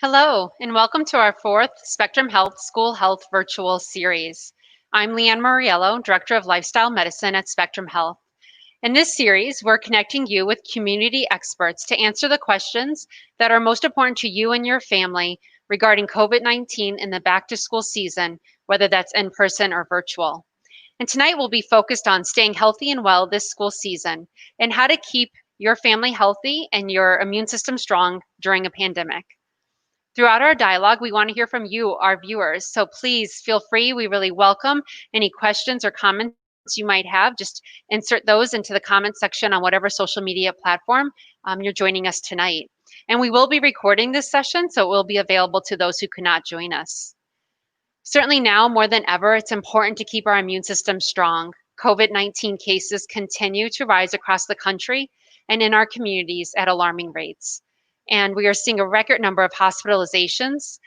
Hello, and welcome to our fourth Spectrum Health School Health Virtual Series. I'm Leanne Muriello, Director of Lifestyle Medicine at Spectrum Health. In this series, we're connecting you with community experts to answer the questions that are most important to you and your family regarding COVID-19 in the back-to-school season, whether that's in person or virtual. And tonight we'll be focused on staying healthy and well this school season and how to keep your family healthy and your immune system strong during a pandemic. Throughout our dialogue, we want to hear from you, our viewers. So please feel free. We really welcome any questions or comments you might have. Just insert those into the comment section on whatever social media platform you're joining us tonight. And we will be recording this session, so it will be available to those who could not join us. Certainly now, more than ever, it's important to keep our immune system strong. COVID-19 cases continue to rise across the country and in our communities at alarming rates. And we are seeing a record number of hospitalizations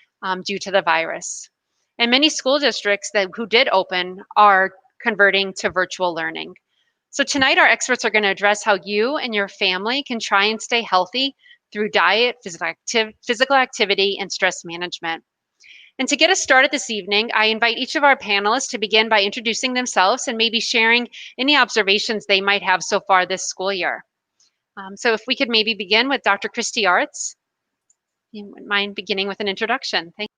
due to the virus. And many school districts who did open are converting to virtual learning. So tonight, our experts are going to address how you and your family can try and stay healthy through diet, physical activity, and stress management. And to get us started this evening, I invite each of our panelists to begin by introducing themselves and maybe sharing any observations they might have so far this school year. So if we could maybe begin with Dr. Christy Arts. You wouldn't mind beginning with an introduction. Thank you.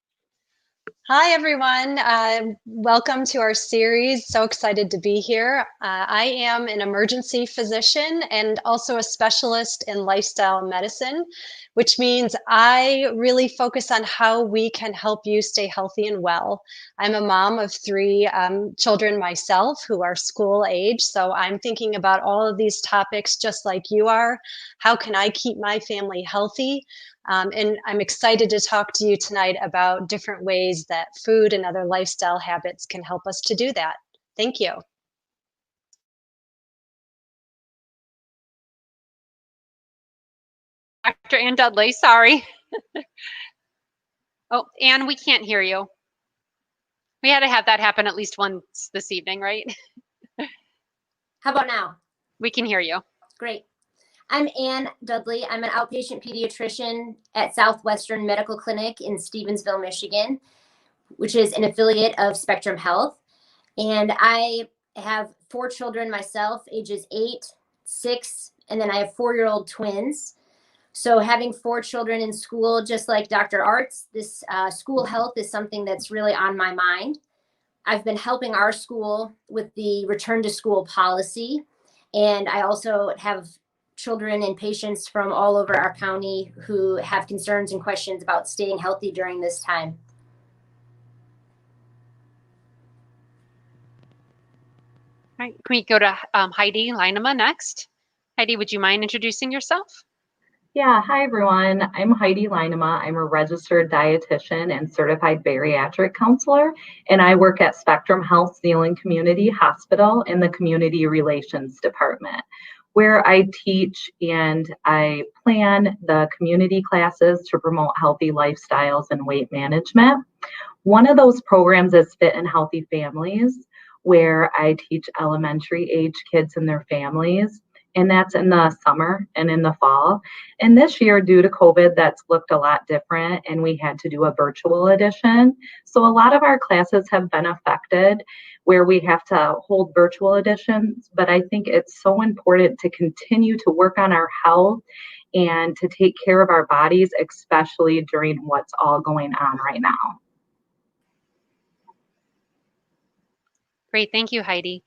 Hi, everyone. Welcome to our series. So excited to be here. I am an emergency physician and also a specialist in lifestyle medicine, which means I really focus on how we can help you stay healthy and well. I'm a mom of three children myself who are school age. So I'm thinking about all of these topics just like you are. How can I keep my family healthy? And I'm excited to talk to you tonight about different ways that food and other lifestyle habits can help us to do that. Thank you. Dr. Ann Dudley, sorry. Oh, Ann, we can't hear you. We had to have that happen at least once this evening, right? How about now? We can hear you. Great. I'm Ann Dudley. I'm an outpatient pediatrician at Southwestern Medical Clinic in Stevensville, Michigan, which is an affiliate of Spectrum Health. And I have 4 children myself, ages 8, 6, and then I have 4-year-old twins. So having 4 children in school, just like Dr. Arts, this school health is something that's really on my mind. I've been helping our school with the return to school policy. And I also have children and patients from all over our county who have concerns and questions about staying healthy during this time. All right, can we go to Heidi Lineman next? Heidi, would you mind introducing yourself? Yeah, hi everyone. I'm Heidi Lineman. I'm a registered dietitian and certified bariatric counselor, and I work at Spectrum Health Zeeland Community Hospital in the Community Relations Department, where I teach and I plan the community classes to promote healthy lifestyles and weight management. One of those programs is Fit and Healthy Families, where I teach elementary age kids and their families. And that's in the summer and in the fall. And this year, due to COVID, that's looked a lot different, and we had to do a virtual edition. So a lot of our classes have been affected where we have to hold virtual editions, but I think it's so important to continue to work on our health and to take care of our bodies, especially during what's all going on right now. Great, thank you, Heidi.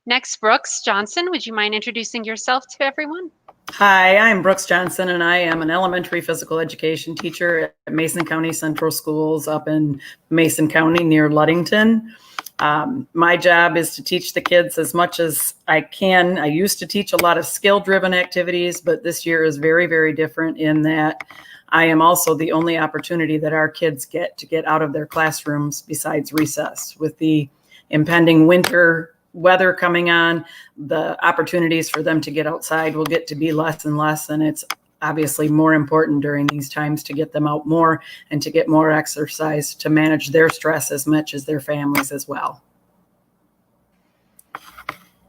Next, Brooks Johnson, would you mind introducing yourself to everyone? Hi, I'm Brooks Johnson, and I am an elementary physical education teacher at Mason County Central Schools up in Mason County near Ludington. My job is to teach the kids as much as I can. I used to teach a lot of skill-driven activities, but this year is very, very different in that I am also the only opportunity that our kids get to get out of their classrooms besides recess. With the impending winter weather coming on, the opportunities for them to get outside will get to be less and less, and it's obviously more important during these times to get them out more and to get more exercise to manage their stress as much as their families as well.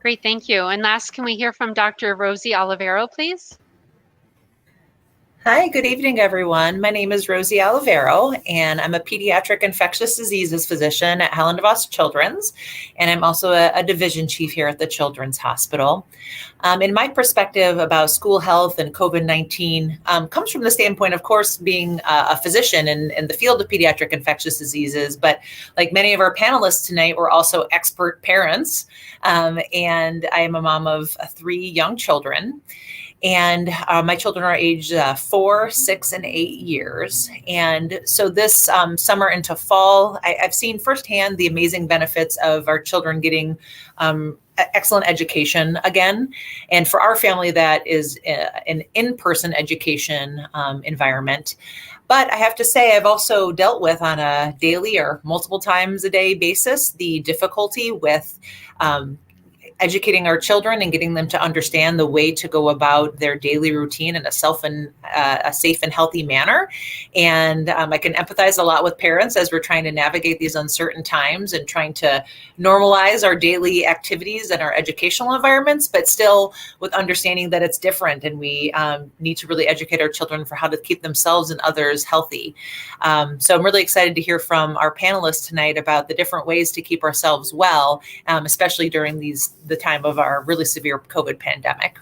Great, thank you. And last, can we hear from Dr. Rosie Alavero, please? Hi, good evening, everyone. My name is Rosie Alavero, and I'm a pediatric infectious diseases physician at Helen DeVos Children's, and I'm also a division chief here at the Children's Hospital. In my perspective about school health and COVID-19 comes from the standpoint, of course, being a physician in the field of pediatric infectious diseases, but like many of our panelists tonight, we're also expert parents, and I am a mom of 3 young children. And my children are aged 4, 6, and 8 years. And so this summer into fall, I've seen firsthand the amazing benefits of our children getting excellent education again. And for our family, that is an in-person education environment. But I have to say, I've also dealt with on a daily or multiple times a day basis the difficulty with educating our children and getting them to understand the way to go about their daily routine in a safe and healthy manner. And I can empathize a lot with parents as we're trying to navigate these uncertain times and trying to normalize our daily activities and our educational environments, but still with understanding that it's different and we need to really educate our children for how to keep themselves and others healthy. So I'm really excited to hear from our panelists tonight about the different ways to keep ourselves well, especially during the time of our really severe COVID pandemic.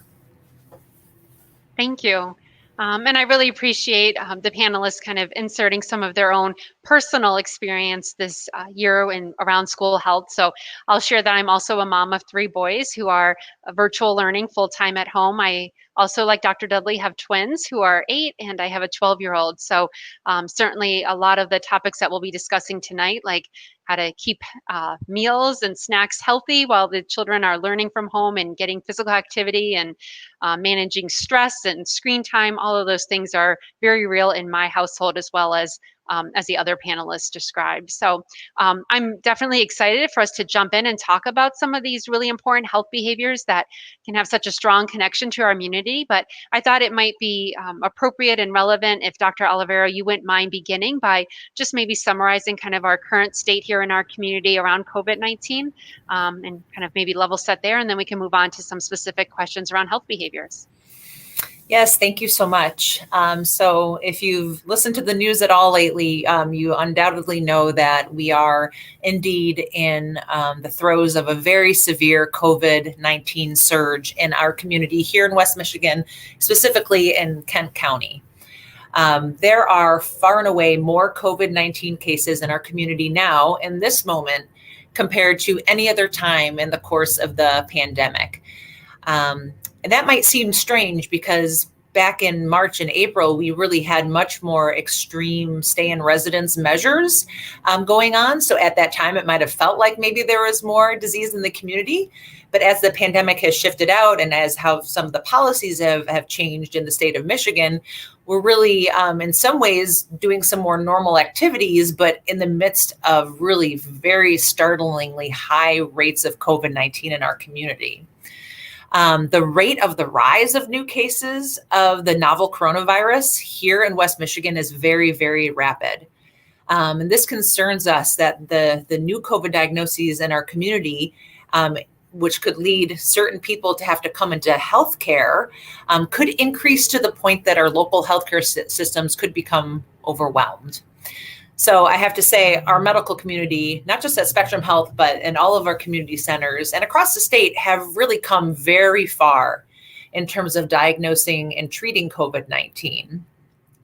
Thank you. And I really appreciate the panelists kind of inserting some of their own personal experience this year around school health. So I'll share that I'm also a mom of 3 boys who are virtual learning full-time at home. I also, like Dr. Dudley, have twins who are 8, and I have a 12-year-old. So certainly a lot of the topics that we'll be discussing tonight, like how to keep meals and snacks healthy while the children are learning from home and getting physical activity and managing stress and screen time, all of those things are very real in my household as well as the other panelists described. So I'm definitely excited for us to jump in and talk about some of these really important health behaviors that can have such a strong connection to our immunity. But I thought it might be appropriate and relevant if Dr. Alavero, you wouldn't mind beginning by just maybe summarizing kind of our current state here in our community around COVID-19 and kind of maybe level set there, and then we can move on to some specific questions around health behaviors. Yes, thank you so much. So if you've listened to the news at all lately, you undoubtedly know that we are indeed in the throes of a very severe COVID-19 surge in our community here in West Michigan, specifically in Kent County. There are far and away more COVID-19 cases in our community now in this moment compared to any other time in the course of the pandemic. And that might seem strange because back in March and April, we really had much more extreme stay in residence measures going on. So at that time, it might have felt like maybe there was more disease in the community. But as the pandemic has shifted out and as how some of the policies have changed in the state of Michigan, we're really in some ways doing some more normal activities, but in the midst of really very startlingly high rates of COVID-19 in our community. The rate of the rise of new cases of the novel coronavirus here in West Michigan is very, very rapid. And this concerns us that the new COVID diagnoses in our community, which could lead certain people to have to come into healthcare, could increase to the point that our local healthcare systems could become overwhelmed. So I have to say our medical community, not just at Spectrum Health, but in all of our community centers and across the state have really come very far in terms of diagnosing and treating COVID-19.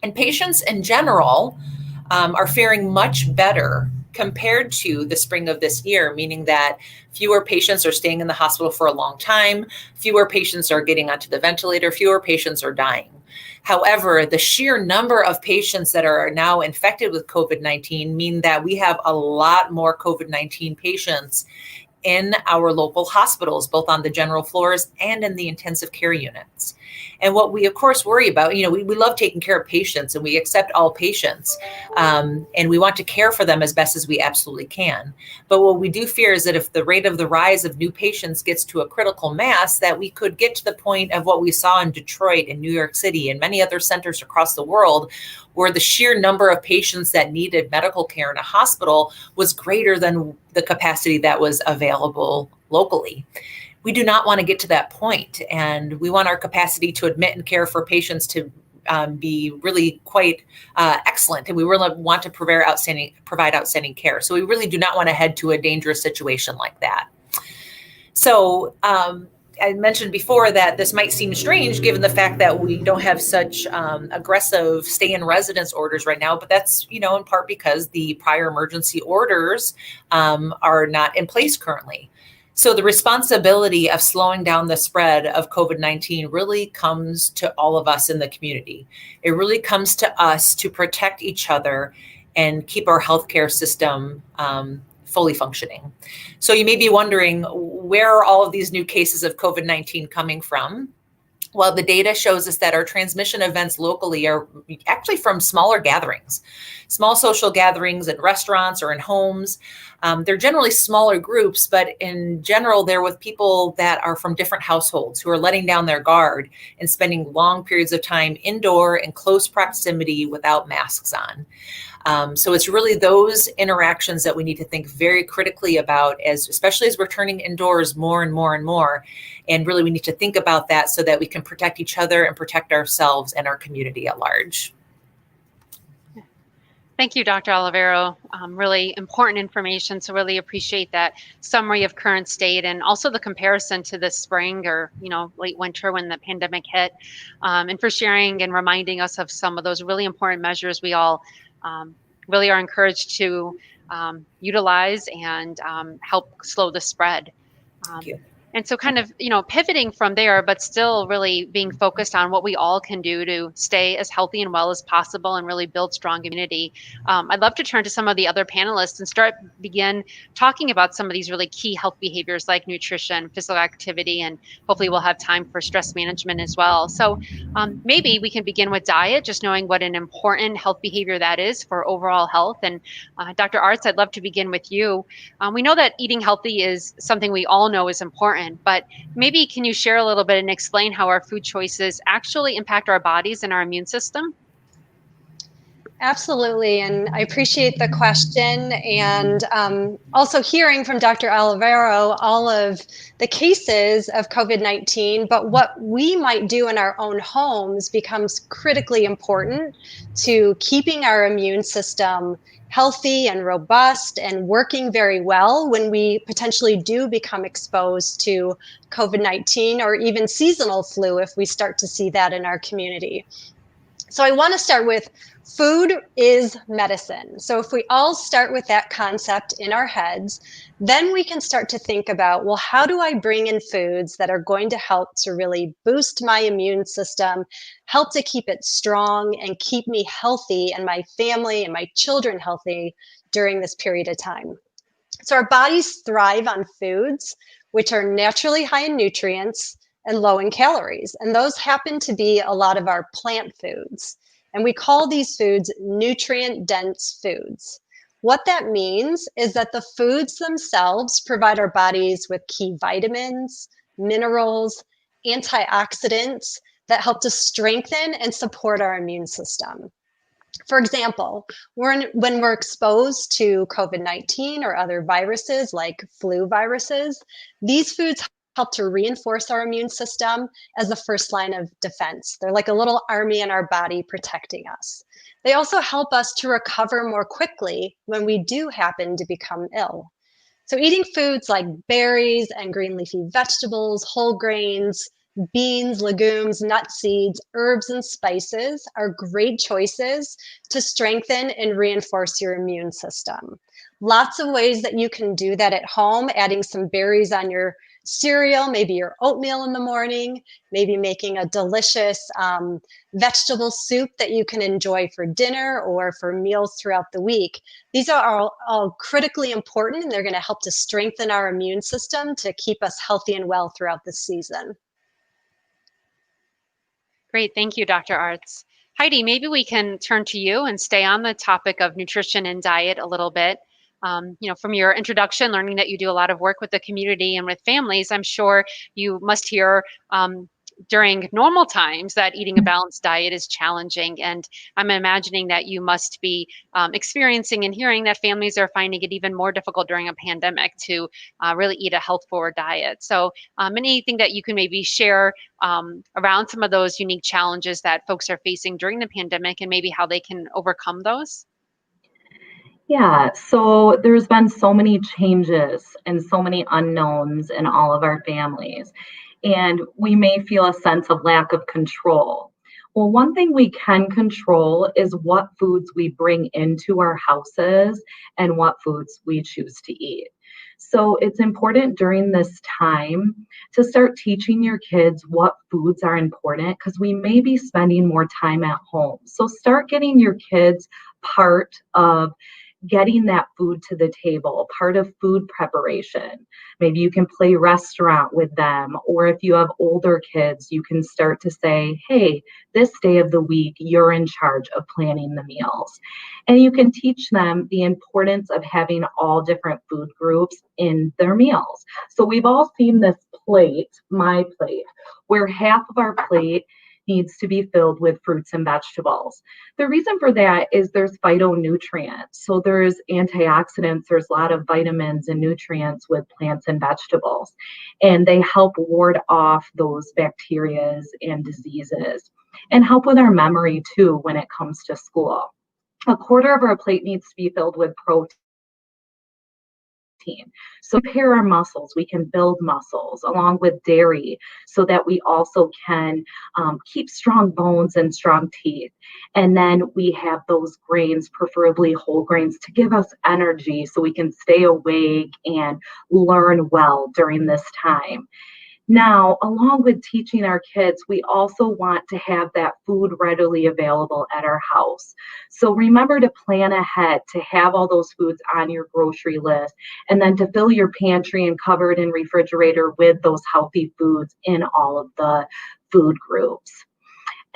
And patients in general are faring much better compared to the spring of this year, meaning that fewer patients are staying in the hospital for a long time, fewer patients are getting onto the ventilator, fewer patients are dying. However, the sheer number of patients that are now infected with COVID-19 mean that we have a lot more COVID-19 patients in our local hospitals, both on the general floors and in the intensive care units. And what we, of course, worry about, we love taking care of patients and we accept all patients and we want to care for them as best as we absolutely can. But what we do fear is that if the rate of the rise of new patients gets to a critical mass, that we could get to the point of what we saw in Detroit and New York City and many other centers across the world, where the sheer number of patients that needed medical care in a hospital was greater than the capacity that was available locally. We do not want to get to that point, and we want our capacity to admit and care for patients to be really quite excellent, and we really want to provide outstanding care. So we really do not want to head to a dangerous situation like that. So I mentioned before that this might seem strange given the fact that we don't have such aggressive stay-in residence orders right now, but that's, in part because the prior emergency orders are not in place currently. So the responsibility of slowing down the spread of COVID-19 really comes to all of us in the community. It really comes to us to protect each other and keep our healthcare system fully functioning. So you may be wondering, where are all of these new cases of COVID-19 coming from? Well, the data shows us that our transmission events locally are actually from smaller gatherings, small social gatherings in restaurants or in homes. They're generally smaller groups, but in general, they're with people that are from different households who are letting down their guard and spending long periods of time indoor in close proximity without masks on. So it's really those interactions that we need to think very critically about, especially as we're turning indoors more and more and more. And really, we need to think about that so that we can protect each other and protect ourselves and our community at large. Thank you, Dr. Alavero. Really important information. So really appreciate that summary of current state and also the comparison to this spring or, late winter when the pandemic hit, and for sharing and reminding us of some of those really important measures we all really are encouraged to utilize and help slow the spread. Thank you. And so kind of, pivoting from there, but still really being focused on what we all can do to stay as healthy and well as possible and really build strong immunity. I'd love to turn to some of the other panelists and begin talking about some of these really key health behaviors like nutrition, physical activity, and hopefully we'll have time for stress management as well. So maybe we can begin with diet, just knowing what an important health behavior that is for overall health. And Dr. Arts, I'd love to begin with you. We know that eating healthy is something we all know is important. But maybe can you share a little bit and explain how our food choices actually impact our bodies and our immune system? Absolutely. And I appreciate the question. And also hearing from Dr. Alavero all of the cases of COVID-19, but what we might do in our own homes becomes critically important to keeping our immune system healthy and robust and working very well when we potentially do become exposed to COVID-19 or even seasonal flu if we start to see that in our community. So I want to start with food is medicine. So if we all start with that concept in our heads, then we can start to think about, well, how do I bring in foods that are going to help to really boost my immune system, help to keep it strong and keep me healthy and my family and my children healthy during this period of time. So our bodies thrive on foods which are naturally high in nutrients and low in calories. And those happen to be a lot of our plant foods. And we call these foods nutrient-dense foods. What that means is that the foods themselves provide our bodies with key vitamins, minerals, antioxidants that help to strengthen and support our immune system. For example, when we're exposed to COVID-19 or other viruses like flu viruses, these foods help to reinforce our immune system as the first line of defense. They're like a little army in our body protecting us. They also help us to recover more quickly when we do happen to become ill. So eating foods like berries and green leafy vegetables, whole grains, beans, legumes, nuts, seeds, herbs, and spices are great choices to strengthen and reinforce your immune system. Lots of ways that you can do that at home, adding some berries on your cereal, maybe your oatmeal in the morning, maybe making a delicious vegetable soup that you can enjoy for dinner or for meals throughout the week. These are all critically important, and they're going to help to strengthen our immune system to keep us healthy and well throughout the season. Great, thank you, Dr. Arts. Heidi, maybe we can turn to you and stay on the topic of nutrition and diet a little bit. From your introduction, learning that you do a lot of work with the community and with families, I'm sure you must hear during normal times that eating a balanced diet is challenging. And I'm imagining that you must be experiencing and hearing that families are finding it even more difficult during a pandemic to really eat a health forward diet. So anything that you can maybe share around some of those unique challenges that folks are facing during the pandemic and maybe how they can overcome those? Yeah, so there's been so many changes and so many unknowns in all of our families, and we may feel a sense of lack of control. Well, one thing we can control is what foods we bring into our houses and what foods we choose to eat. So it's important during this time to start teaching your kids what foods are important because we may be spending more time at home. So start getting your kids part of getting that food to the table, part of food preparation. Maybe you can play restaurant with them, or if you have older kids, you can start to say, hey, this day of the week, you're in charge of planning the meals. And you can teach them the importance of having all different food groups in their meals. So we've all seen this plate, my plate, where half of our plate needs to be filled with fruits and vegetables. The reason for that is there's phytonutrients. So there's antioxidants, there's a lot of vitamins and nutrients with plants and vegetables, and they help ward off those bacterias and diseases and help with our memory too when it comes to school. A quarter of our plate needs to be filled with protein. So repair our muscles, we can build muscles along with dairy so that we also can keep strong bones and strong teeth. And then we have those grains, preferably whole grains, to give us energy so we can stay awake and learn well during this time. Now, along with teaching our kids, we also want to have that food readily available at our house. So remember to plan ahead to have all those foods on your grocery list and then to fill your pantry and cupboard and refrigerator with those healthy foods in all of the food groups.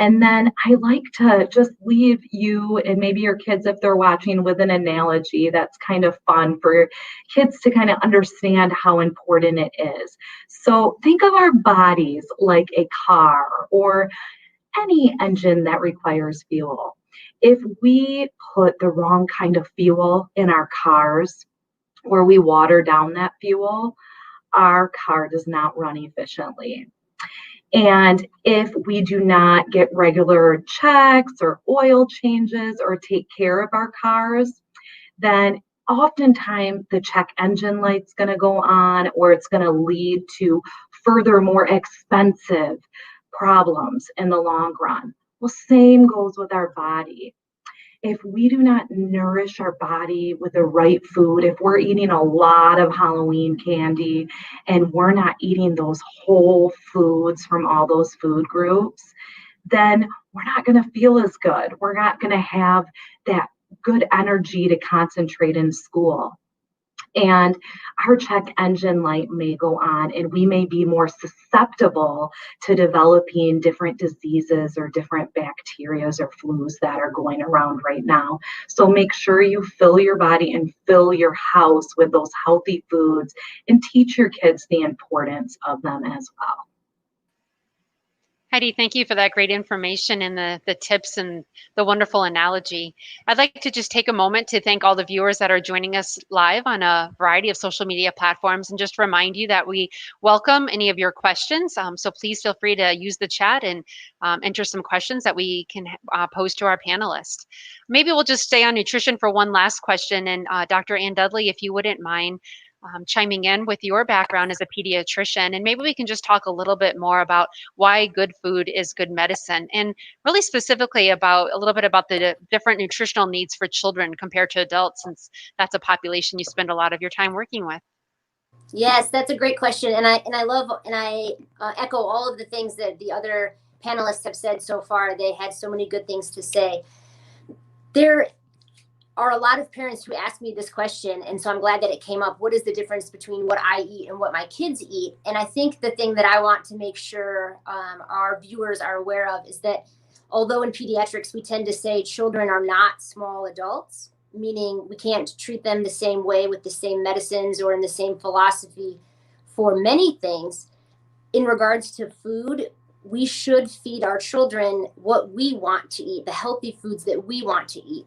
And then I like to just leave you and maybe your kids, if they're watching, with an analogy that's kind of fun for kids to kind of understand how important it is. So think of our bodies like a car or any engine that requires fuel. If we put the wrong kind of fuel in our cars or we water down that fuel, our car does not run efficiently. And if we do not get regular checks or oil changes or take care of our cars, then oftentimes the check engine light's going to go on, or it's going to lead to further more expensive problems in the long run. Well, same goes with our body. If we do not nourish our body with the right food, if we're eating a lot of Halloween candy and we're not eating those whole foods from all those food groups, then we're not going to feel as good. We're not going to have that good energy to concentrate in school. And our check engine light may go on, and we may be more susceptible to developing different diseases or different bacterias or flus that are going around right now. So make sure you fill your body and fill your house with those healthy foods and teach your kids the importance of them as well. Heidi, thank you for that great information and the tips and the wonderful analogy. I'd like to just take a moment to thank all the viewers that are joining us live on a variety of social media platforms and just remind you that we welcome any of your questions. So please feel free to use the chat and enter some questions that we can pose to our panelists. Maybe we'll just stay on nutrition for one last question. And Dr. Ann Dudley, if you wouldn't mind, chiming in with your background as a pediatrician, and maybe we can just talk a little bit more about why good food is good medicine, and really specifically about a little bit about the different nutritional needs for children compared to adults, since that's a population you spend a lot of your time working with. Yes, that's a great question, and I love and I echo all of the things that the other panelists have said so far. They had so many good things to say. There are a lot of parents who ask me this question, and so I'm glad that it came up. What is the difference between what I eat and what my kids eat? And I think the thing that I want to make sure our viewers are aware of is that although in pediatrics we tend to say children are not small adults, meaning we can't treat them the same way with the same medicines or in the same philosophy for many things, in regards to food, we should feed our children what we want to eat, the healthy foods that we want to eat.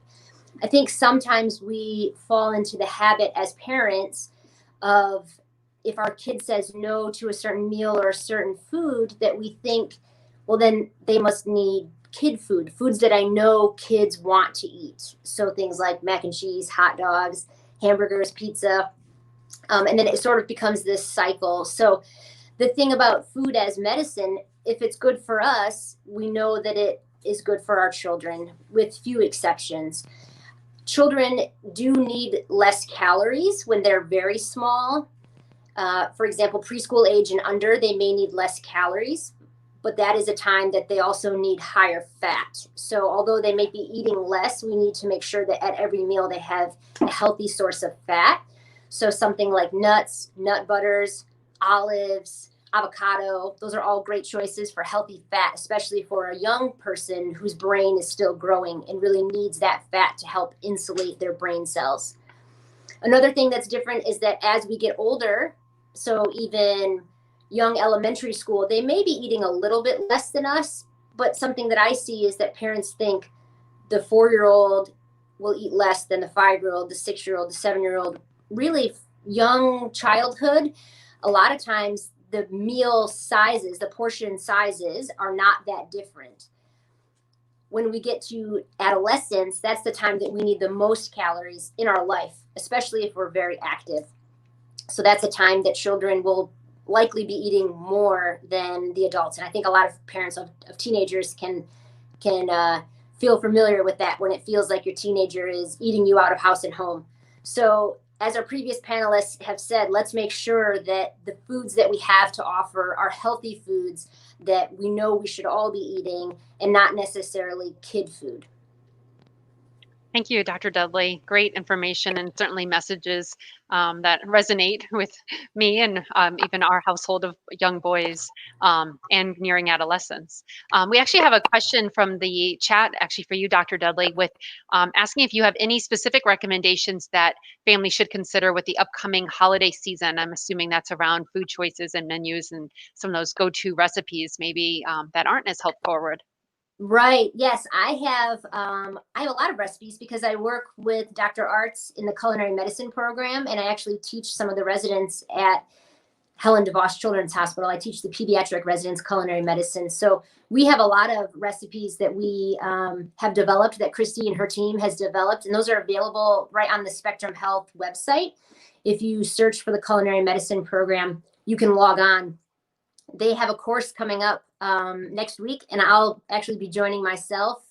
I think sometimes we fall into the habit as parents of, if our kid says no to a certain meal or a certain food, that we think, well, then they must need kid food, foods that I know kids want to eat. So things like mac and cheese, hot dogs, hamburgers, pizza. And then it sort of becomes this cycle. So the thing about food as medicine, if it's good for us, we know that it is good for our children, with few exceptions. Children do need less calories when they're very small. For example, preschool age and under, they may need less calories, but that is a time that they also need higher fat. So although they may be eating less, we need to make sure that at every meal they have a healthy source of fat. So something like nuts, nut butters, olives, avocado, those are all great choices for healthy fat, especially for a young person whose brain is still growing and really needs that fat to help insulate their brain cells. Another thing that's different is that as we get older, so even young elementary school, they may be eating a little bit less than us, but something that I see is that parents think the 4-year-old will eat less than the 5-year-old, the 6-year-old, the 7-year-old. Really young childhood, a lot of times the meal sizes, the portion sizes are not that different. When we get to adolescence, that's the time that we need the most calories in our life, especially if we're very active. So that's a time that children will likely be eating more than the adults. And I think a lot of parents of teenagers can feel familiar with that, when it feels like your teenager is eating you out of house and home. So as our previous panelists have said, let's make sure that the foods that we have to offer are healthy foods that we know we should all be eating, and not necessarily kid food. Thank you, Dr. Dudley. Great information, and certainly messages that resonate with me and even our household of young boys and nearing adolescence. We actually have a question from the chat, actually for you, Dr. Dudley, with asking if you have any specific recommendations that families should consider with the upcoming holiday season. I'm assuming that's around food choices and menus and some of those go-to recipes maybe that aren't as health forward. Right. Yes, I have a lot of recipes because I work with Dr. Arts in the culinary medicine program, and I actually teach some of the residents at Helen DeVos Children's Hospital. I teach the pediatric residents culinary medicine. So we have a lot of recipes that we have developed, that Christy and her team has developed, and those are available right on the Spectrum Health website. If you search for the culinary medicine program, you can log on. They have a course coming up next week, and I'll actually be joining myself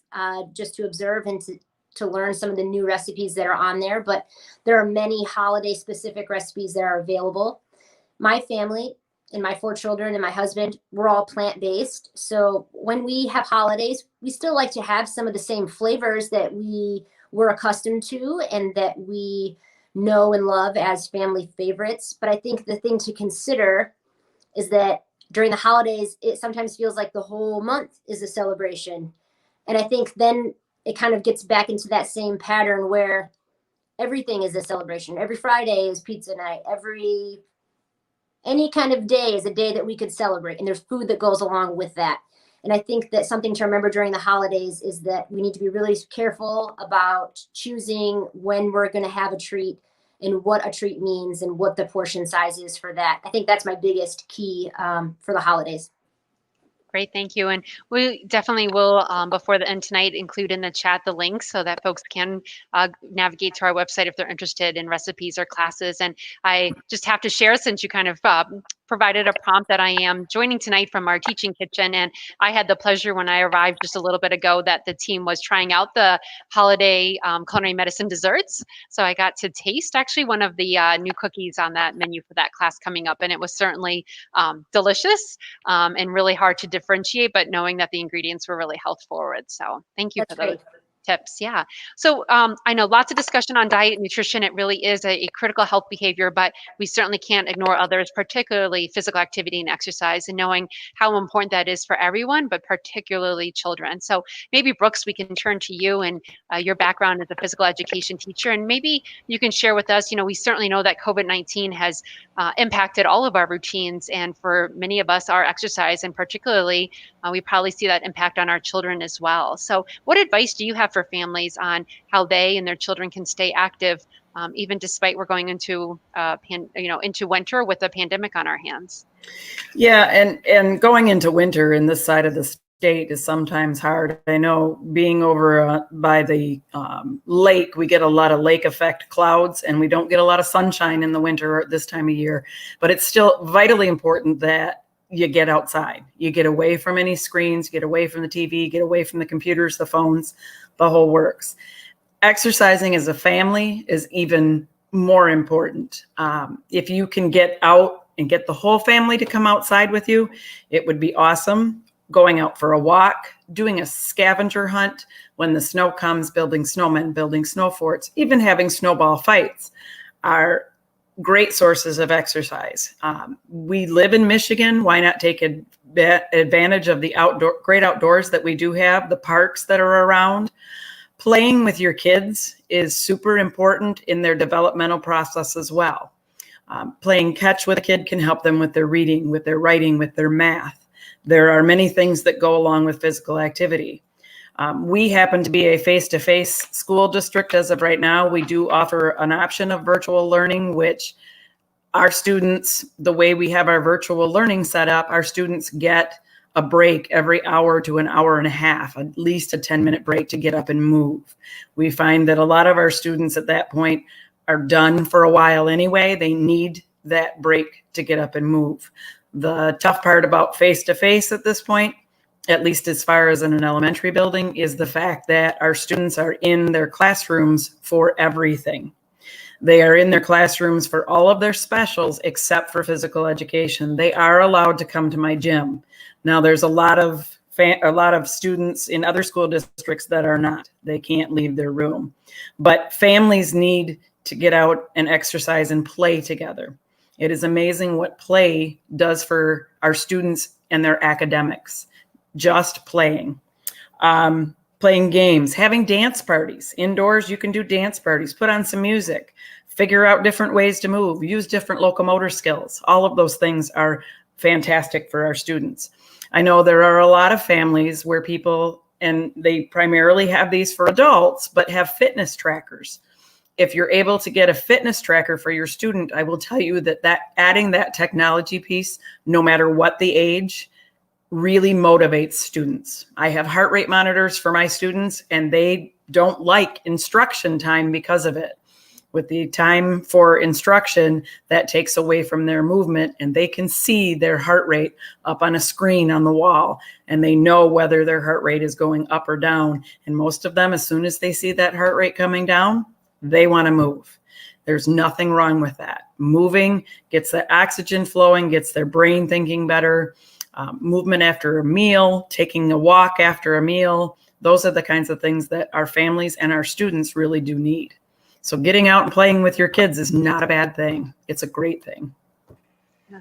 just to observe and to learn some of the new recipes that are on there. But there are many holiday specific recipes that are available. My family and my 4 children and my husband, we're all plant-based. So when we have holidays, we still like to have some of the same flavors that we were accustomed to and that we know and love as family favorites. But I think the thing to consider is that during the holidays, it sometimes feels like the whole month is a celebration. And I think then it kind of gets back into that same pattern where everything is a celebration. Every Friday is pizza night. Any kind of day is a day that we could celebrate. And there's food that goes along with that. And I think that something to remember during the holidays is that we need to be really careful about choosing when we're going to have a treat and what a treat means and what the portion size is for that. I think that's my biggest key for the holidays. Great, thank you. And we definitely will, before the end tonight, include in the chat the links so that folks can navigate to our website if they're interested in recipes or classes. And I just have to share, since you kind of provided a prompt, that I am joining tonight from our teaching kitchen. And I had the pleasure when I arrived just a little bit ago that the team was trying out the holiday culinary medicine desserts. So I got to taste actually one of the new cookies on that menu for that class coming up. And it was certainly delicious and really hard to differentiate, but knowing that the ingredients were really health forward. So thank you That's for those great. tips. Yeah. So I know lots of discussion on diet and nutrition. It really is a critical health behavior, but we certainly can't ignore others, particularly physical activity and exercise, and knowing how important that is for everyone, but particularly children. So maybe Brooks, we can turn to you and your background as a physical education teacher, and maybe you can share with us, we certainly know that COVID-19 has impacted all of our routines, and for many of us, our exercise, and particularly we probably see that impact on our children as well. So what advice do you have for families on how they and their children can stay active, even despite we're going into into winter with a pandemic on our hands? Yeah, and going into winter in this side of the state is sometimes hard. I know being over by the lake, we get a lot of lake effect clouds, and we don't get a lot of sunshine in the winter at this time of year. But it's still vitally important that you get outside. You get away from any screens, get away from the TV, get away from the computers, the phones, the whole works. Exercising as a family is even more important. If you can get out and get the whole family to come outside with you, it would be awesome. Going out for a walk, doing a scavenger hunt when the snow comes, building snowmen, building snow forts, even having snowball fights are great sources of exercise. We live in Michigan. Why not take advantage of the great outdoors that we do have, the parks that are around? Playing with your kids is super important in their developmental process as well. Playing catch with a kid can help them with their reading, with their writing, with their math. There are many things that go along with physical activity. We happen to be a face-to-face school district as of right now. We do offer an option of virtual learning, which our students, the way we have our virtual learning set up, our students get a break every hour to an hour and a half, at least a 10-minute break to get up and move. We find that a lot of our students at that point are done for a while anyway. They need that break to get up and move. The tough part about face-to-face at this point, at least as far as in an elementary building, is the fact that our students are in their classrooms for everything. They are in their classrooms for all of their specials except for physical education. They are allowed to come to my gym. Now, there's a lot of students in other school districts that are not. They can't leave their room. But families need to get out and exercise and play together. It is amazing what play does for our students and their academics. Just playing. Playing games, having dance parties. Indoors, you can do dance parties, put on some music, figure out different ways to move, use different locomotor skills. All of those things are fantastic for our students. I know there are a lot of families where people, and they primarily have these for adults, but have fitness trackers. If you're able to get a fitness tracker for your student, I will tell you that adding that technology piece, no matter what the age, really motivates students. I have heart rate monitors for my students, and they don't like instruction time because of it. With the time for instruction, that takes away from their movement, and they can see their heart rate up on a screen on the wall, and they know whether their heart rate is going up or down. And most of them, as soon as they see that heart rate coming down, they want to move. There's nothing wrong with that. Moving gets the oxygen flowing, gets their brain thinking better. Movement after a meal, taking a walk after a meal. Those are the kinds of things that our families and our students really do need. So getting out and playing with your kids is not a bad thing. It's a great thing. Yeah.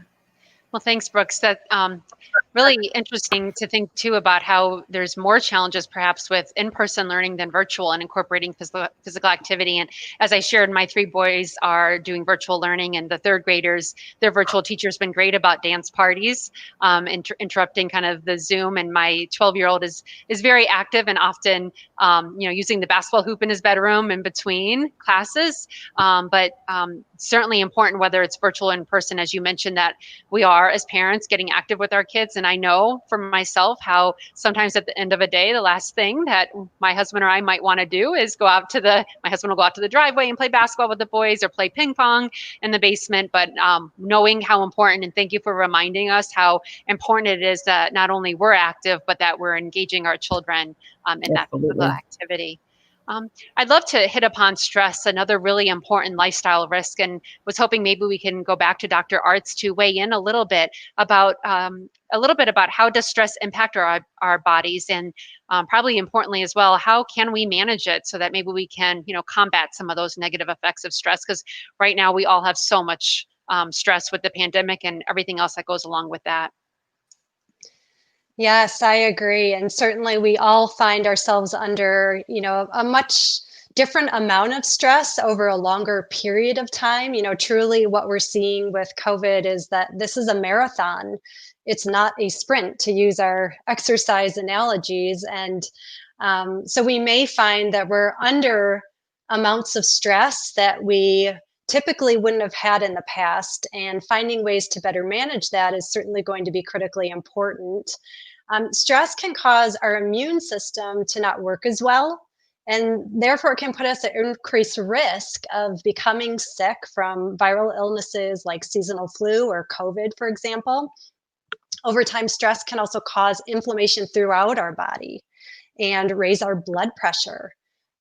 Well, thanks, Brooks. That really interesting to think too about how there's more challenges perhaps with in-person learning than virtual and incorporating physical activity. And as I shared, my 3 boys are doing virtual learning, and the 3rd graders, their virtual teacher's been great about dance parties, interrupting kind of the Zoom. And my 12-year-old is very active and often, using the basketball hoop in his bedroom in between classes. But certainly important, whether it's virtual or in person, as you mentioned, that we are as parents getting active with our kids. And I know for myself how sometimes at the end of a day, the last thing that my husband or I might want to do is my husband will go out to the driveway and play basketball with the boys or play ping pong in the basement. But knowing how important, and thank you for reminding us how important it is that not only we're active, but that we're engaging our children in that physical activity. I'd love to hit upon stress, another really important lifestyle risk, and was hoping maybe we can go back to Dr. Arts to weigh in a little bit about how does stress impact our bodies, and probably importantly as well, how can we manage it so that maybe we can combat some of those negative effects of stress, because right now we all have so much stress with the pandemic and everything else that goes along with that. Yes, I agree. And certainly we all find ourselves under, a much different amount of stress over a longer period of time. Truly what we're seeing with COVID is that this is a marathon. It's not a sprint, to use our exercise analogies. And so we may find that we're under amounts of stress that we typically wouldn't have had in the past, and finding ways to better manage that is certainly going to be critically important. Stress can cause our immune system to not work as well, and therefore it can put us at increased risk of becoming sick from viral illnesses like seasonal flu or COVID, for example. Over time, stress can also cause inflammation throughout our body and raise our blood pressure.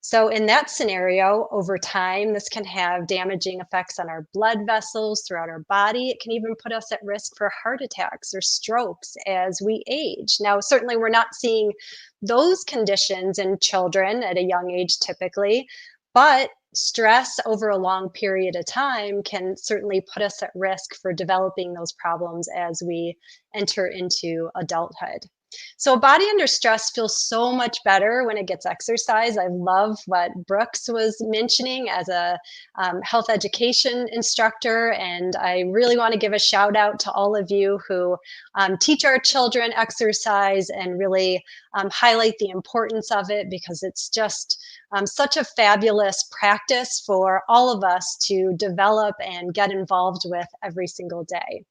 So in that scenario, over time, this can have damaging effects on our blood vessels throughout our body. It can even put us at risk for heart attacks or strokes as we age. Now, certainly we're not seeing those conditions in children at a young age typically, but stress over a long period of time can certainly put us at risk for developing those problems as we enter into adulthood. So a body under stress feels so much better when it gets exercise. I love what Brooks was mentioning as a health education instructor. And I really want to give a shout out to all of you who teach our children exercise and really highlight the importance of it, because it's just such a fabulous practice for all of us to develop and get involved with every single day.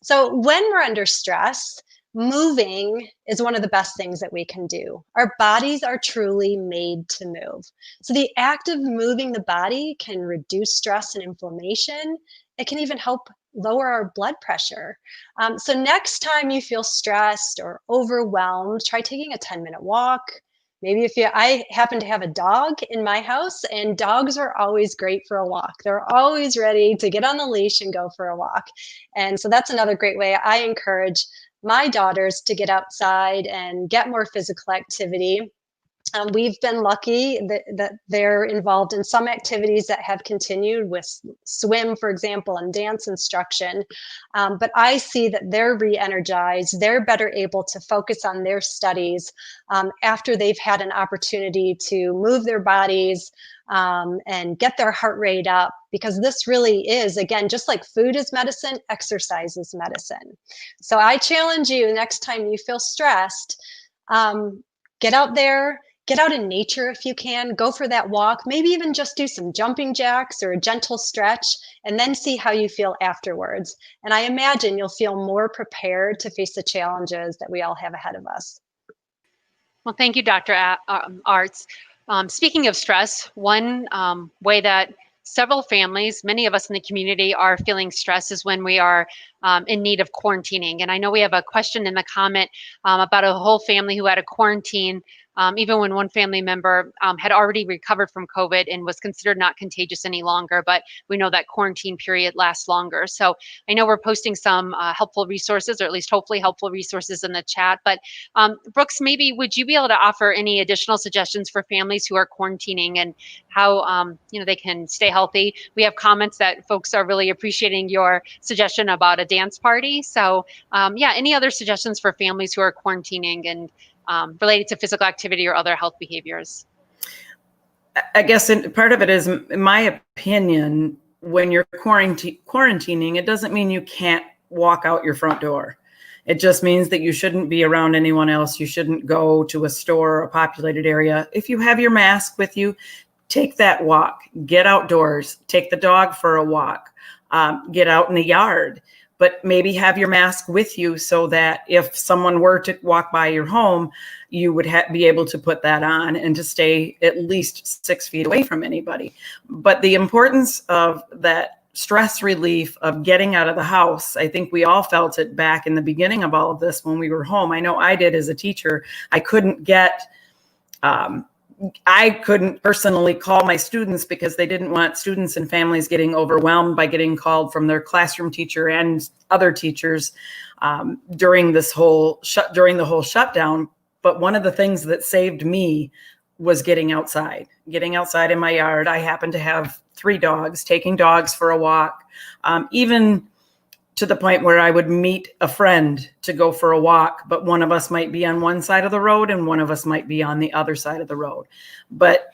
So when we're under stress, moving is one of the best things that we can do. Our bodies are truly made to move. So the act of moving the body can reduce stress and inflammation. It can even help lower our blood pressure. So next time you feel stressed or overwhelmed, try taking a 10-minute walk. Maybe I happen to have a dog in my house, and dogs are always great for a walk. They're always ready to get on the leash and go for a walk. And so that's another great way I encourage my daughters to get outside and get more physical activity. We've been lucky that they're involved in some activities that have continued, with swim, for example, and dance instruction. But I see that they're re-energized. They're better able to focus on their studies after they've had an opportunity to move their bodies and get their heart rate up, because this really is, again, just like food is medicine, exercise is medicine. So I challenge you, next time you feel stressed, get out there. Get out in nature if you can, go for that walk, maybe even just do some jumping jacks or a gentle stretch, and then see how you feel afterwards. And I imagine you'll feel more prepared to face the challenges that we all have ahead of us. Well, thank you, Dr. Arts. Speaking of stress, one way that several families, many of us in the community, are feeling stress is when we are in need of quarantining. And I know we have a question in the comment about a whole family who had a quarantine, even when one family member had already recovered from COVID and was considered not contagious any longer. But we know that quarantine period lasts longer. So I know we're posting some helpful resources, or at least hopefully helpful resources, in the chat. But Brooks, maybe would you be able to offer any additional suggestions for families who are quarantining and how they can stay healthy? We have comments that folks are really appreciating your suggestion about a dance party. So any other suggestions for families who are quarantining and related to physical activity or other health behaviors? I guess part of it is, in my opinion, when you're quarantining, it doesn't mean you can't walk out your front door. It just means that you shouldn't be around anyone else. You shouldn't go to a store or a populated area. If you have your mask with you, take that walk, get outdoors, take the dog for a walk, get out in the yard. But maybe have your mask with you so that if someone were to walk by your home, you would be able to put that on and to stay at least 6 feet away from anybody. But the importance of that stress relief of getting out of the house, I think we all felt it back in the beginning of all of this when we were home. I know I did as a teacher. I couldn't get I couldn't personally call my students because they didn't want students and families getting overwhelmed by getting called from their classroom teacher and other teachers during the whole shutdown. But one of the things that saved me was getting outside in my yard. I happen to have 3 dogs, taking dogs for a walk, even to the point where I would meet a friend to go for a walk, but one of us might be on one side of the road and one of us might be on the other side of the road. But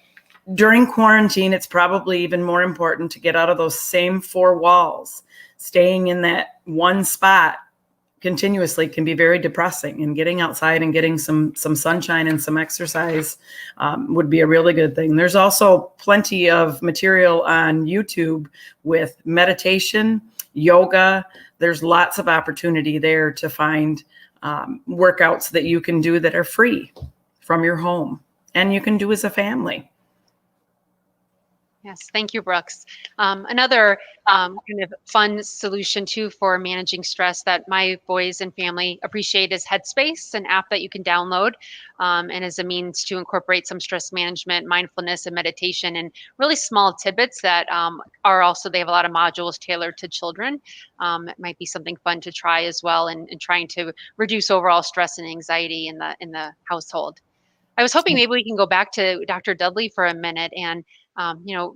during quarantine, it's probably even more important to get out of those same 4 walls. Staying in that one spot continuously can be very depressing, and getting outside and getting some sunshine and some exercise would be a really good thing. There's also plenty of material on YouTube with meditation, yoga. There's lots of opportunity there to find workouts that you can do that are free from your home and you can do as a family. Yes, thank you, Brooks. Another kind of fun solution too for managing stress that my boys and family appreciate is Headspace, an app that you can download and as a means to incorporate some stress management, mindfulness, and meditation, and really small tidbits that are also, they have a lot of modules tailored to children. It might be something fun to try as well, and trying to reduce overall stress and anxiety in the household. I was hoping maybe we can go back to Dr. Dudley for a minute and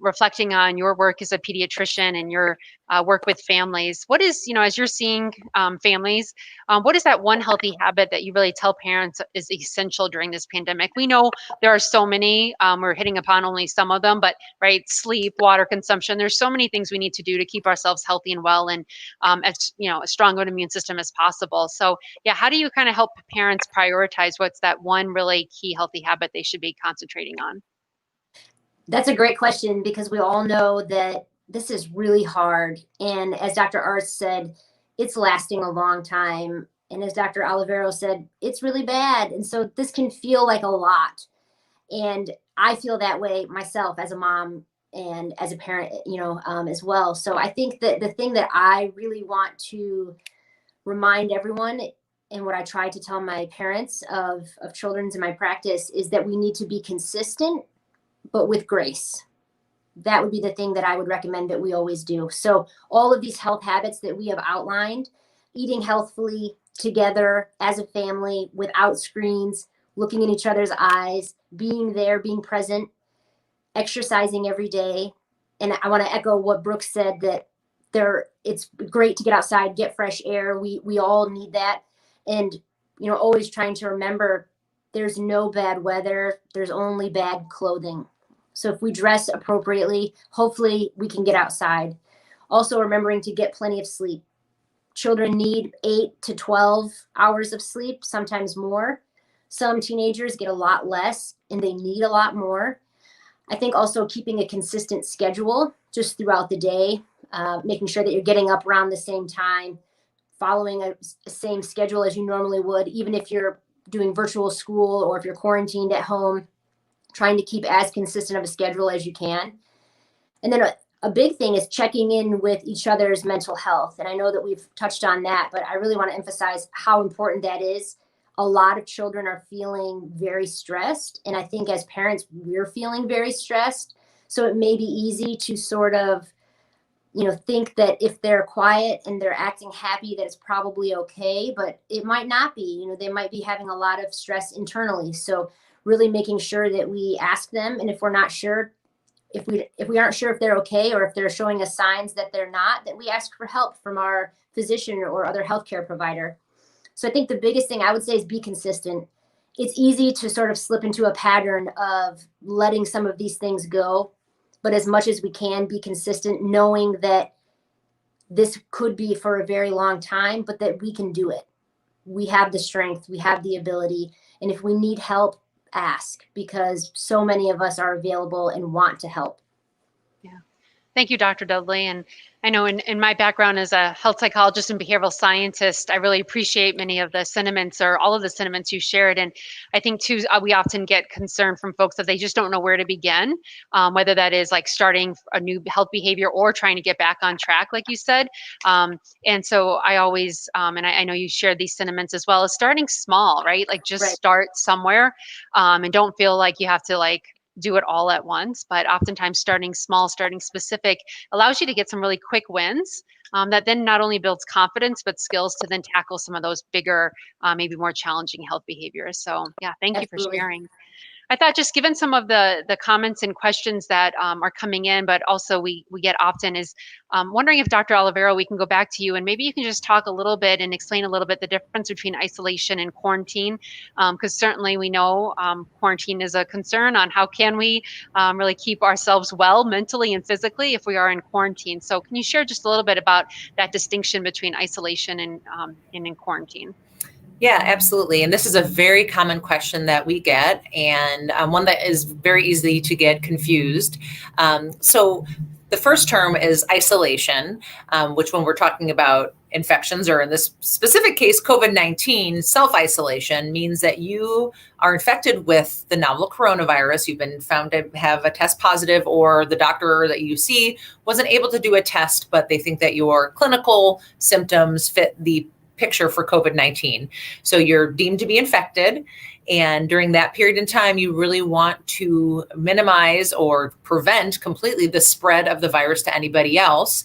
reflecting on your work as a pediatrician and your work with families. What is, as you're seeing families, what is that one healthy habit that you really tell parents is essential during this pandemic? We know there are so many, we're hitting upon only some of them, but right, sleep, water consumption, there's so many things we need to do to keep ourselves healthy and well, and as strong of an immune system as possible. So yeah, how do you kind of help parents prioritize what's that one really key healthy habit they should be concentrating on? That's a great question, because we all know that this is really hard. And as Dr. Arts said, it's lasting a long time. And as Dr. Alavero said, it's really bad. And so this can feel like a lot. And I feel that way myself as a mom and as a parent, as well. So I think that the thing that I really want to remind everyone, and what I try to tell my parents of children's in my practice, is that we need to be consistent, but with grace. That would be the thing that I would recommend that we always do. So all of these health habits that we have outlined, eating healthfully together as a family without screens, looking in each other's eyes, being there, being present, exercising every day. And I want to echo what Brooks said, that it's great to get outside, get fresh air. We all need that. And, always trying to remember there's no bad weather. There's only bad clothing. So if we dress appropriately, hopefully we can get outside. Also remembering to get plenty of sleep. Children need 8 to 12 hours of sleep, sometimes more. Some teenagers get a lot less and they need a lot more. I think also keeping a consistent schedule just throughout the day, making sure that you're getting up around the same time, following a same schedule as you normally would, even if you're doing virtual school or if you're quarantined at home, trying to keep as consistent of a schedule as you can. And then a big thing is checking in with each other's mental health. And I know that we've touched on that, but I really want to emphasize how important that is. A lot of children are feeling very stressed. And I think as parents, we're feeling very stressed. So it may be easy to sort of, think that if they're quiet and they're acting happy, that it's probably okay, but it might not be. They might be having a lot of stress internally. So really making sure that we ask them. And if we're not sure, if we aren't sure if they're okay, or if they're showing us signs that they're not, that we ask for help from our physician or other healthcare provider. So I think the biggest thing I would say is be consistent. It's easy to sort of slip into a pattern of letting some of these things go, but as much as we can, be consistent, knowing that this could be for a very long time, but that we can do it. We have the strength, we have the ability. And if we need help, ask, because so many of us are available and want to help. Yeah. Thank you, Dr. Dudley. And I know in my background as a health psychologist and behavioral scientist, I really appreciate many of the sentiments, or all of the sentiments you shared. And I think too, we often get concerned from folks that they just don't know where to begin, whether that is like starting a new health behavior or trying to get back on track, like you said. And so I always, and I know you shared these sentiments as well, as starting small, right? Like just start somewhere, and don't feel like you have to do it all at once, but oftentimes starting small, starting specific allows you to get some really quick wins that then not only builds confidence, but skills to then tackle some of those bigger, maybe more challenging health behaviors. So yeah, thank you for Absolutely. sharing. I thought just given some of the comments and questions that are coming in, but also we get often is wondering if Dr. Alavero, we can go back to you and maybe you can just talk a little bit and explain a little bit the difference between isolation and quarantine, because certainly we know quarantine is a concern on how can we really keep ourselves well mentally and physically if we are in quarantine. So can you share just a little bit about that distinction between isolation and in quarantine? Yeah, absolutely. And this is a very common question that we get, and one that is very easy to get confused. So the first term is isolation, which when we're talking about infections, or in this specific case, COVID-19, self-isolation means that you are infected with the novel coronavirus. You've been found to have a test positive, or the doctor that you see wasn't able to do a test, but they think that your clinical symptoms fit the picture for COVID-19. So you're deemed to be infected. And during that period in time, you really want to minimize or prevent completely the spread of the virus to anybody else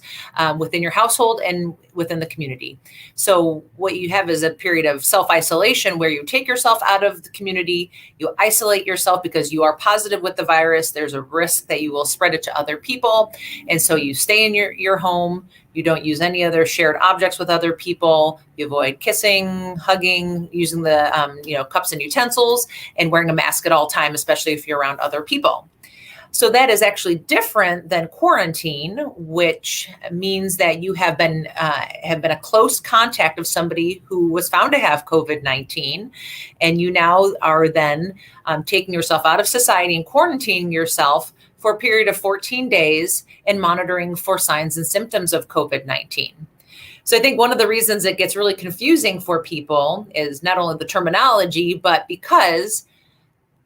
within your household and within the community. So what you have is a period of self-isolation where you take yourself out of the community, you isolate yourself because you are positive with the virus. There's a risk that you will spread it to other people. And so you stay in your home. You don't use any other shared objects with other people. You avoid kissing, hugging, using the cups and utensils, and wearing a mask at all time, especially if you're around other people. So that is actually different than quarantine, which means that you have been a close contact of somebody who was found to have COVID-19, and you now are then taking yourself out of society and quarantining yourself for a period of 14 days and monitoring for signs and symptoms of COVID-19. So I think one of the reasons it gets really confusing for people is not only the terminology, but because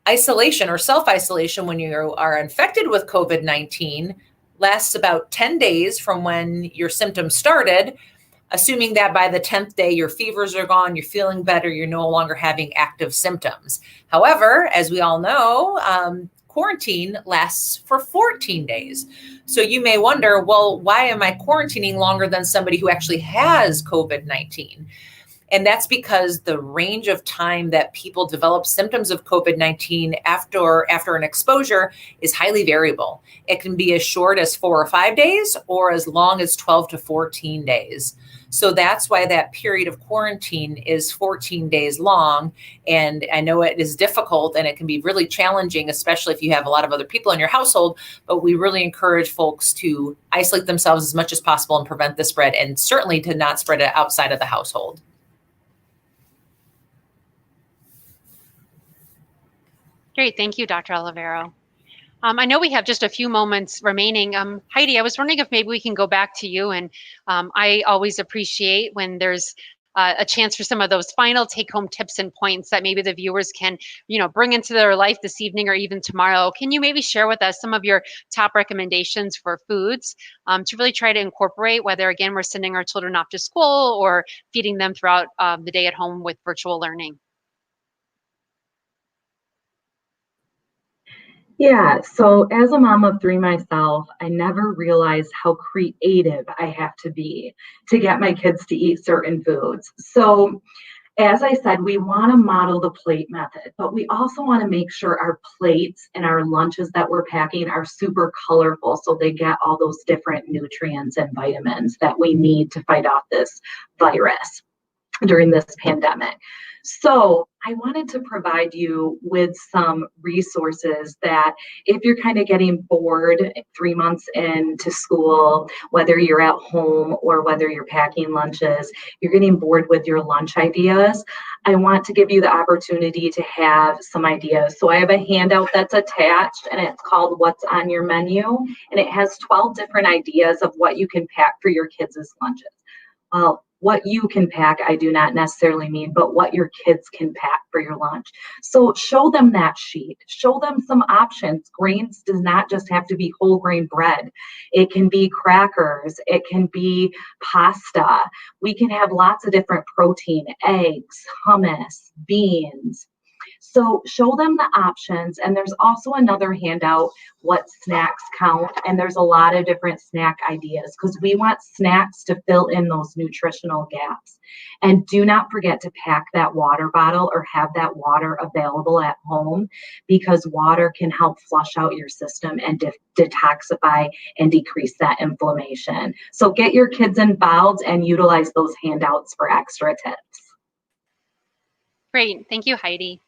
isolation or self-isolation when you are infected with COVID-19 lasts about 10 days from when your symptoms started, assuming that by the 10th day, your fevers are gone, you're feeling better, you're no longer having active symptoms. However, as we all know, quarantine lasts for 14 days. So you may wonder, well, why am I quarantining longer than somebody who actually has COVID-19? And that's because the range of time that people develop symptoms of COVID-19 after an exposure is highly variable. It can be as short as 4 or 5 days or as long as 12 to 14 days. So that's why that period of quarantine is 14 days long. And I know it is difficult and it can be really challenging, especially if you have a lot of other people in your household, but we really encourage folks to isolate themselves as much as possible and prevent the spread, and certainly to not spread it outside of the household. Great. Thank you, Dr. Alavero. I know we have just a few moments remaining. Heidi, I was wondering if maybe we can go back to you. And I always appreciate when there's a chance for some of those final take-home tips and points that maybe the viewers can, bring into their life this evening or even tomorrow. Can you maybe share with us some of your top recommendations for foods to really try to incorporate, whether, again, we're sending our children off to school or feeding them throughout the day at home with virtual learning? Yeah, so as a mom of 3 myself, I never realized how creative I have to be to get my kids to eat certain foods. So as I said, we want to model the plate method, but we also want to make sure our plates and our lunches that we're packing are super colorful so they get all those different nutrients and vitamins that we need to fight off this virus during this pandemic. So I wanted to provide you with some resources that if you're kind of getting bored 3 months into school, whether you're at home or whether you're packing lunches, you're getting bored with your lunch ideas, I want to give you the opportunity to have some ideas. So I have a handout that's attached and it's called What's on Your Menu, and it has 12 different ideas of what you can pack for your kids' lunches. Well, what you can pack, I do not necessarily mean, but what your kids can pack for your lunch. So show them that sheet. Show them some options. Grains does not just have to be whole grain bread. It can be crackers. It can be pasta. We can have lots of different protein, eggs, hummus, beans. So show them the options. And there's also another handout, what snacks count. And there's a lot of different snack ideas because we want snacks to fill in those nutritional gaps. And do not forget to pack that water bottle or have that water available at home, because water can help flush out your system and detoxify and decrease that inflammation. So get your kids involved and utilize those handouts for extra tips. Great. Thank you, Heidi.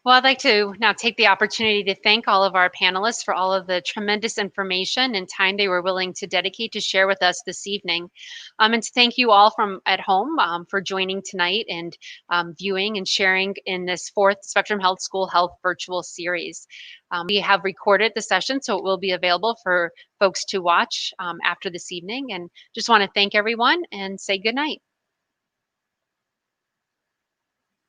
Well, I'd like to now take the opportunity to thank all of our panelists for all of the tremendous information and time they were willing to dedicate to share with us this evening. And to thank you all from at home for joining tonight and viewing and sharing in this fourth Spectrum Health School Health virtual series. We have recorded the session, so it will be available for folks to watch after this evening. And just want to thank everyone and say good night.